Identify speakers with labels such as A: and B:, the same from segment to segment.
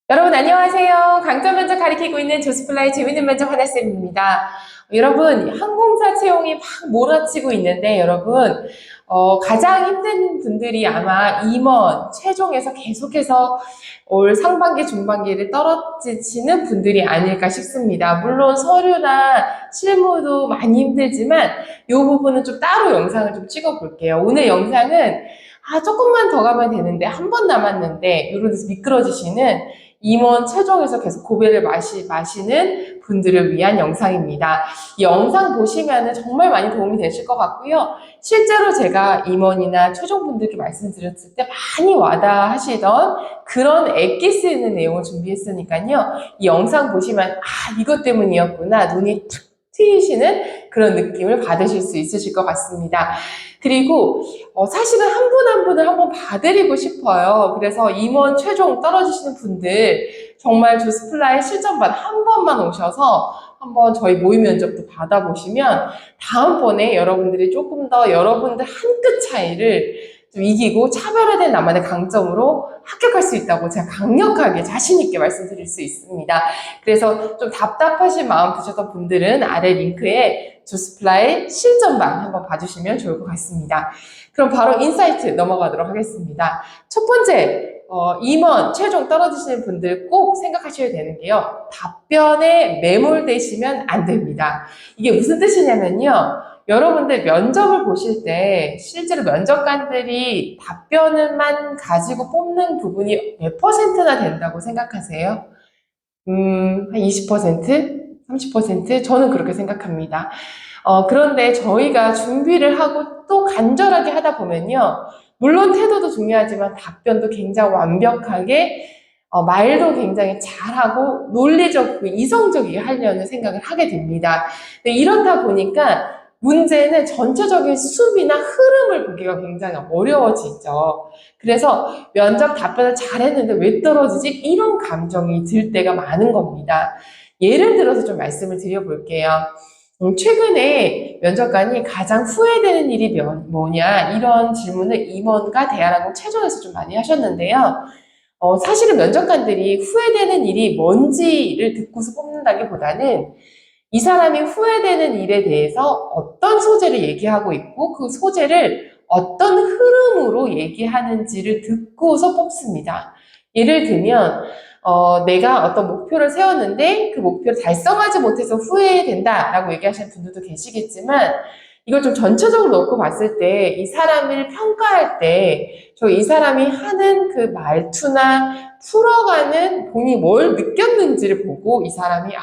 A: 여러분 안녕하세요. 강점 면접 가리키고 있는 조스플라이 재밌는 면접 하나쌤입니다. 여러분 항공사 채용이 막 몰아치고 있는데 여러분 가장 힘든 분들이 아마 임원 최종에서 계속해서 올 상반기 중반기를 떨어지시는 분들이 아닐까 싶습니다. 물론 서류나 실무도 많이 힘들지만 이 부분은 좀 따로 영상을 좀 찍어 볼게요. 오늘 영상은 조금만 더 가면 되는데 한 번 남았는데 이런 데서 미끄러지시는 임원 최종에서 계속 고배를 마시는 분들을 위한 영상입니다. 이 영상 보시면 정말 많이 도움이 되실 것 같고요. 실제로 제가 임원이나 최종분들께 말씀드렸을 때 많이 와닿으시던 그런 액기 쓰이는 내용을 준비했으니까요. 이 영상 보시면 이것 때문이었구나 눈이 툭 트이시는 그런 느낌을 받으실 수 있으실 것 같습니다. 그리고 사실은 한 분 한 분을 한번 봐드리고 싶어요. 그래서 임원 최종 떨어지시는 분들 정말 조스플라이 실전반 한 번만 오셔서 한번 저희 모의 면접도 받아보시면 다음번에 여러분들이 조금 더 여러분들 한 끗 차이를 좀 이기고 차별화된 나만의 강점으로 합격할 수 있다고 제가 강력하게 자신있게 말씀드릴 수 있습니다. 그래서 좀 답답하신 마음 드셨던 분들은 아래 링크에 조스플라이 실전반 한번 봐주시면 좋을 것 같습니다. 그럼 바로 인사이트 넘어가도록 하겠습니다. 첫 번째, 임원 최종 떨어지시는 분들 꼭 생각하셔야 되는 게요. 답변에 매몰되시면 안 됩니다. 이게 무슨 뜻이냐면요. 여러분들 면접을 보실 때 실제로 면접관들이 답변을만 가지고 뽑는 부분이 몇 퍼센트나 된다고 생각하세요? 한 20%? 30%? 저는 그렇게 생각합니다. 그런데 저희가 준비를 하고 또 간절하게 하다 보면요. 물론 태도도 중요하지만 답변도 굉장히 완벽하게 말도 굉장히 잘하고 논리적이고 이성적이게 하려는 생각을 하게 됩니다. 근데 이렇다 보니까 문제는 전체적인 수비나 흐름을 보기가 굉장히 어려워지죠. 그래서 면접 답변을 잘했는데 왜 떨어지지? 이런 감정이 들 때가 많은 겁니다. 예를 들어서 좀 말씀을 드려볼게요. 최근에 면접관이 가장 후회되는 일이 뭐냐 이런 질문을 임원과 대한항공 최종에서 좀 많이 하셨는데요. 사실은 면접관들이 후회되는 일이 뭔지를 듣고서 뽑는다기보다는 이 사람이 후회되는 일에 대해서 어떤 소재를 얘기하고 있고 그 소재를 어떤 흐름으로 얘기하는지를 듣고서 뽑습니다. 예를 들면 내가 어떤 목표를 세웠는데 그 목표를 달성하지 못해서 후회된다라고 얘기하시는 분들도 계시겠지만 이걸 좀 전체적으로 놓고 봤을 때 이 사람을 평가할 때 이 사람이 하는 그 말투나 풀어가는 본인이 뭘 느꼈는지를 보고 이 사람이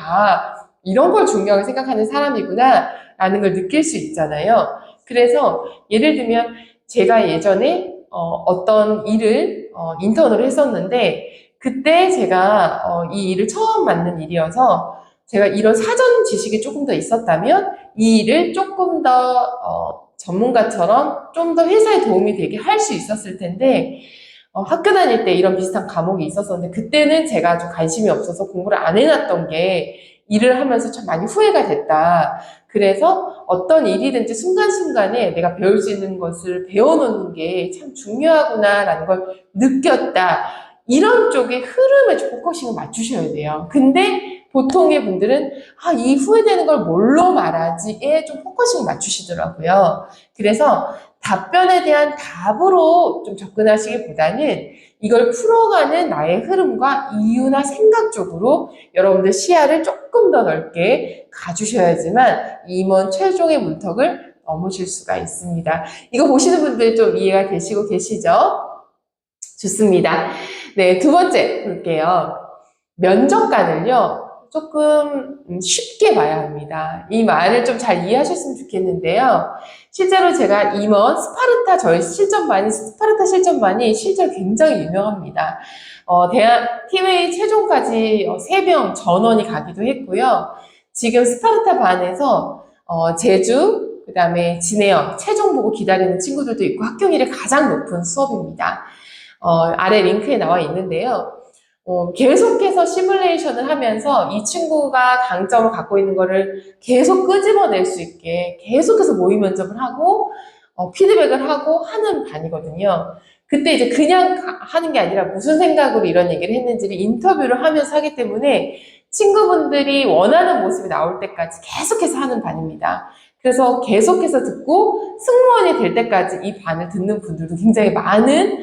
A: 이런 걸 중요하게 생각하는 사람이구나 라는 걸 느낄 수 있잖아요. 그래서 예를 들면 제가 예전에 어떤 일을 인턴을 했었는데 그때 제가 이 일을 처음 맡는 일이어서 제가 이런 사전 지식이 조금 더 있었다면 이 일을 조금 더 전문가처럼 좀 더 회사에 도움이 되게 할 수 있었을 텐데 학교 다닐 때 이런 비슷한 과목이 있었었는데 그때는 제가 좀 관심이 없어서 공부를 안 해놨던 게 일을 하면서 참 많이 후회가 됐다. 그래서 어떤 일이든지 순간순간에 내가 배울 수 있는 것을 배워놓는 게 참 중요하구나라는 걸 느꼈다. 이런 쪽의 흐름에 좀 포커싱을 맞추셔야 돼요. 근데 보통의 분들은 이 후회되는 걸 뭘로 말하지에 좀 포커싱을 맞추시더라고요. 그래서 답변에 대한 답으로 좀 접근하시기보다는 이걸 풀어가는 나의 흐름과 이유나 생각 쪽으로 여러분들 시야를 조금 더 넓게 가주셔야지만 임원 최종의 문턱을 넘으실 수가 있습니다. 이거 보시는 분들 좀 이해가 되시고 계시죠? 좋습니다. 네, 두 번째 볼게요. 면접관을요, 조금 쉽게 봐야 합니다. 이 말을 좀 잘 이해하셨으면 좋겠는데요. 실제로 제가 임원 스파르타 스파르타 실전반이 실제로 굉장히 유명합니다. 팀웨이 최종까지 3명 전원이 가기도 했고요. 지금 스파르타 반에서 제주, 그 다음에 진해역 최종 보고 기다리는 친구들도 있고 합격률이 가장 높은 수업입니다. 아래 링크에 나와 있는데요. 계속해서 시뮬레이션을 하면서 이 친구가 강점을 갖고 있는 거를 계속 끄집어낼 수 있게 계속해서 모의 면접을 하고 피드백을 하고 하는 반이거든요. 그때 이제 그냥 하는 게 아니라 무슨 생각으로 이런 얘기를 했는지를 인터뷰를 하면서 하기 때문에 친구분들이 원하는 모습이 나올 때까지 계속해서 하는 반입니다. 그래서 계속해서 듣고 승무원이 될 때까지 이 반을 듣는 분들도 굉장히 많은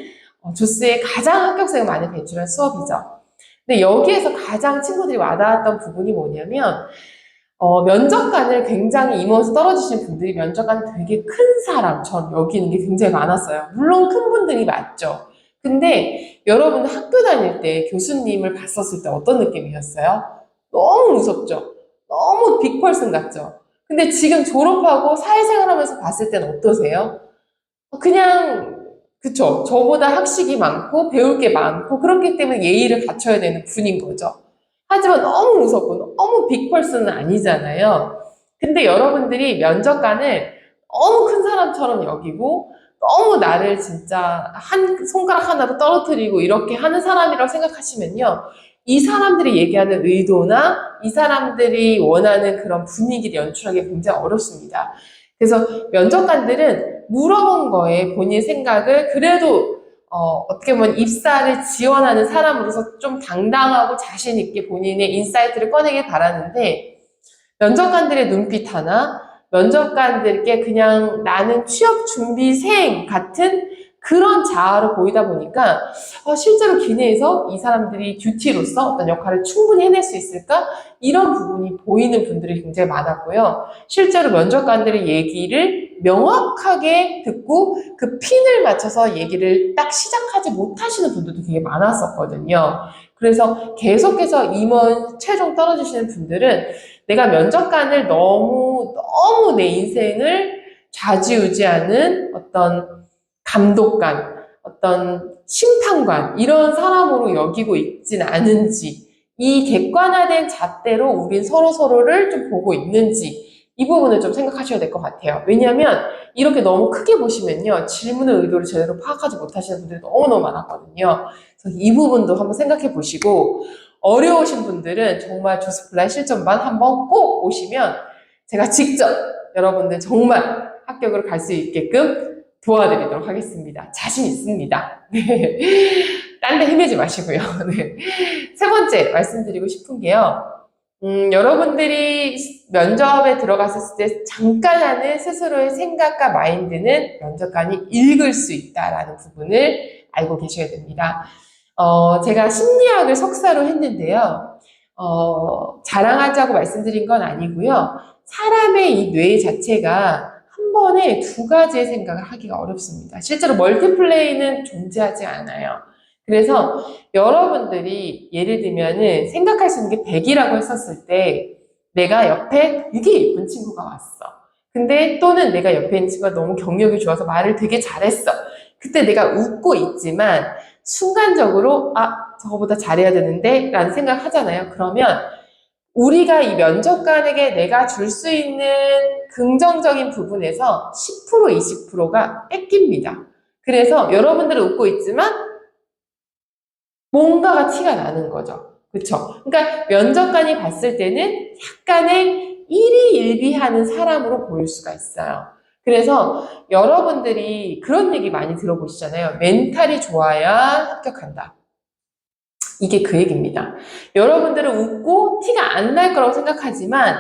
A: 조스의 가장 합격생을 많이 배출한 수업이죠. 근데 여기에서 가장 친구들이 와닿았던 부분이 뭐냐면 면접관을 굉장히 임원에서 떨어지신 분들이 면접관을 되게 큰 사람처럼 여기는 게 굉장히 많았어요. 물론 큰 분들이 맞죠. 근데 여러분 학교 다닐 때 교수님을 봤었을 때 어떤 느낌이었어요? 너무 무섭죠? 너무 빅펄슨 같죠? 근데 지금 졸업하고 사회생활하면서 봤을 때는 어떠세요? 그냥 그쵸. 저보다 학식이 많고 배울 게 많고 그렇기 때문에 예의를 갖춰야 되는 분인 거죠. 하지만 너무 무섭고 너무 빅펄슨은 아니잖아요. 근데 여러분들이 면접관을 너무 큰 사람처럼 여기고 너무 나를 진짜 한 손가락 하나로 떨어뜨리고 이렇게 하는 사람이라고 생각하시면요. 이 사람들이 얘기하는 의도나 이 사람들이 원하는 그런 분위기를 연출하기 굉장히 어렵습니다. 그래서 면접관들은 물어본 거에 본인 생각을 그래도 어떻게 보면 입사를 지원하는 사람으로서 좀 당당하고 자신 있게 본인의 인사이트를 꺼내길 바라는데 면접관들의 눈빛 하나, 면접관들께 그냥 나는 취업 준비생 같은 그런 자아를 보이다 보니까 실제로 기내에서 이 사람들이 듀티로서 어떤 역할을 충분히 해낼 수 있을까? 이런 부분이 보이는 분들이 굉장히 많았고요. 실제로 면접관들의 얘기를 명확하게 듣고 그 핀을 맞춰서 얘기를 딱 시작하지 못하시는 분들도 되게 많았었거든요. 그래서 계속해서 임원 최종 떨어지시는 분들은 내가 면접관을 너무 내 인생을 좌지우지하는 어떤 감독관, 어떤 심판관 이런 사람으로 여기고 있진 않은지 이 객관화된 잣대로 우린 서로를 좀 보고 있는지 이 부분을 좀 생각하셔야 될 것 같아요. 왜냐하면 이렇게 너무 크게 보시면요. 질문의 의도를 제대로 파악하지 못하시는 분들이 너무너무 많았거든요. 그래서 이 부분도 한번 생각해 보시고 어려우신 분들은 정말 조스플라이 실전반 한번 꼭 오시면 제가 직접 여러분들 정말 합격으로 갈 수 있게끔 도와드리도록 하겠습니다. 자신 있습니다. 네. 딴 데 헤매지 마시고요. 네. 세 번째 말씀드리고 싶은 게요. 여러분들이 면접에 들어갔을 때 잠깐 하는 스스로의 생각과 마인드는 면접관이 읽을 수 있다라는 부분을 알고 계셔야 됩니다. 제가 심리학을 석사로 했는데요. 자랑하자고 말씀드린 건 아니고요. 사람의 이 뇌 자체가 한 번에 두 가지의 생각을 하기가 어렵습니다. 실제로 멀티플레이는 존재하지 않아요. 그래서 여러분들이 예를 들면은 생각할 수 있는 게 100이라고 했었을 때 내가 옆에 되게 예쁜 친구가 왔어. 근데 또는 내가 옆에 있는 친구가 너무 경력이 좋아서 말을 되게 잘했어. 그때 내가 웃고 있지만 순간적으로 저거보다 잘해야 되는데 라는 생각을 하잖아요. 그러면 우리가 이 면접관에게 내가 줄 수 있는 긍정적인 부분에서 10% 20%가 뺏깁니다. 그래서 여러분들은 웃고 있지만 뭔가가 티가 나는 거죠. 그쵸? 그러니까 면접관이 봤을 때는 약간의 일희일비하는 사람으로 보일 수가 있어요. 그래서 여러분들이 그런 얘기 많이 들어보시잖아요. 멘탈이 좋아야 합격한다. 이게 그 얘기입니다. 여러분들은 웃고 티가 안 날 거라고 생각하지만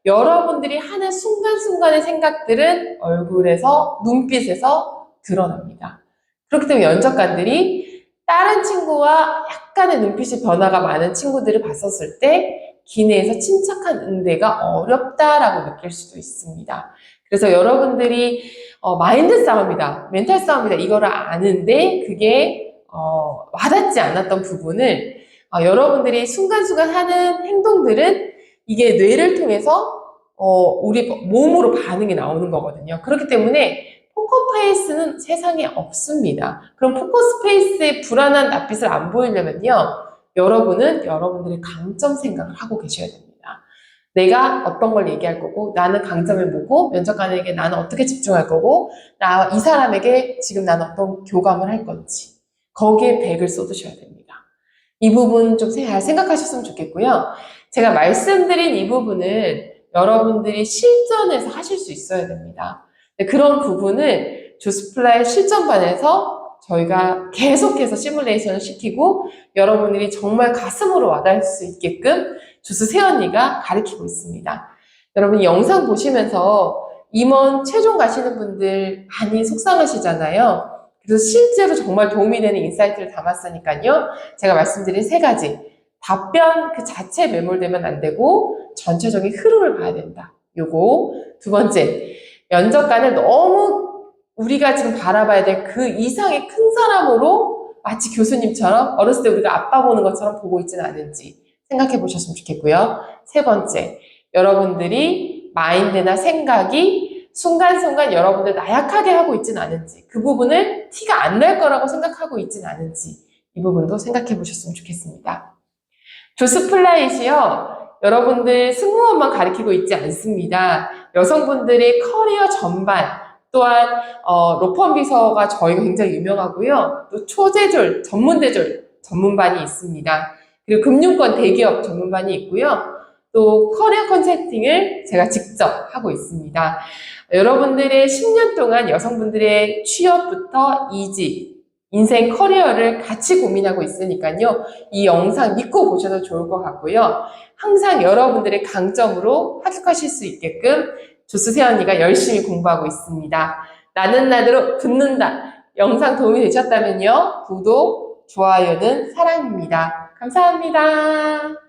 A: 여러분들이 하는 순간순간의 생각들은 얼굴에서, 눈빛에서 드러납니다. 그렇기 때문에 면접관들이 다른 친구와 약간의 눈빛의 변화가 많은 친구들을 봤었을 때 기내에서 침착한 응대가 어렵다라고 느낄 수도 있습니다. 그래서 여러분들이 마인드 싸움이다, 멘탈 싸움이다 이거를 아는데 그게 와닿지 않았던 부분을 여러분들이 순간순간 하는 행동들은 이게 뇌를 통해서 우리 몸으로 반응이 나오는 거거든요. 그렇기 때문에 포커페이스는 세상에 없습니다. 그럼 포커스페이스의 불안한 낯빛을 안 보이려면요. 여러분은 여러분들의 강점 생각을 하고 계셔야 됩니다. 내가 어떤 걸 얘기할 거고 나는 강점을 보고 면접관에게 나는 어떻게 집중할 거고 이 사람에게 지금 나는 어떤 교감을 할 건지 거기에 100을 쏟으셔야 됩니다. 이 부분 좀 잘 생각하셨으면 좋겠고요. 제가 말씀드린 이 부분을 여러분들이 실전에서 하실 수 있어야 됩니다. 그런 부분을 조스플라이 실전반에서 저희가 계속해서 시뮬레이션을 시키고 여러분들이 정말 가슴으로 와닿을 수 있게끔 주스 새언니가 가르치고 있습니다. 여러분 영상 보시면서 임원 최종 가시는 분들 많이 속상하시잖아요. 그래서 실제로 정말 도움이 되는 인사이트를 담았으니까요. 제가 말씀드린 3가지. 답변 그 자체에 매몰되면 안 되고 전체적인 흐름을 봐야 된다. 요거. 2번째, 면접관을 너무 우리가 지금 바라봐야 될 그 이상의 큰 사람으로 마치 교수님처럼 어렸을 때 우리가 아빠 보는 것처럼 보고 있지는 않은지 생각해 보셨으면 좋겠고요. 3번째, 여러분들이 마인드나 생각이 순간순간 여러분들 나약하게 하고 있지는 않은지, 그 부분을 티가 안 날 거라고 생각하고 있지는 않은지 이 부분도 생각해 보셨으면 좋겠습니다. 조스플라잇이요. 여러분들 승무원만 가르치고 있지 않습니다. 여성분들의 커리어 전반, 또한 로펌 비서가 저희가 굉장히 유명하고요. 또 초재졸, 전문대졸 전문반이 있습니다. 그리고 금융권 대기업 전문반이 있고요. 또 커리어 컨설팅을 제가 직접 하고 있습니다. 여러분들의 10년 동안 여성분들의 취업부터 이직, 인생 커리어를 같이 고민하고 있으니까요. 이 영상 믿고 보셔도 좋을 것 같고요. 항상 여러분들의 강점으로 합격하실 수 있게끔 조스 새언니가 열심히 공부하고 있습니다. 나는 나대로 붙는다. 영상 도움이 되셨다면요. 구독, 좋아요는 사랑입니다. 감사합니다.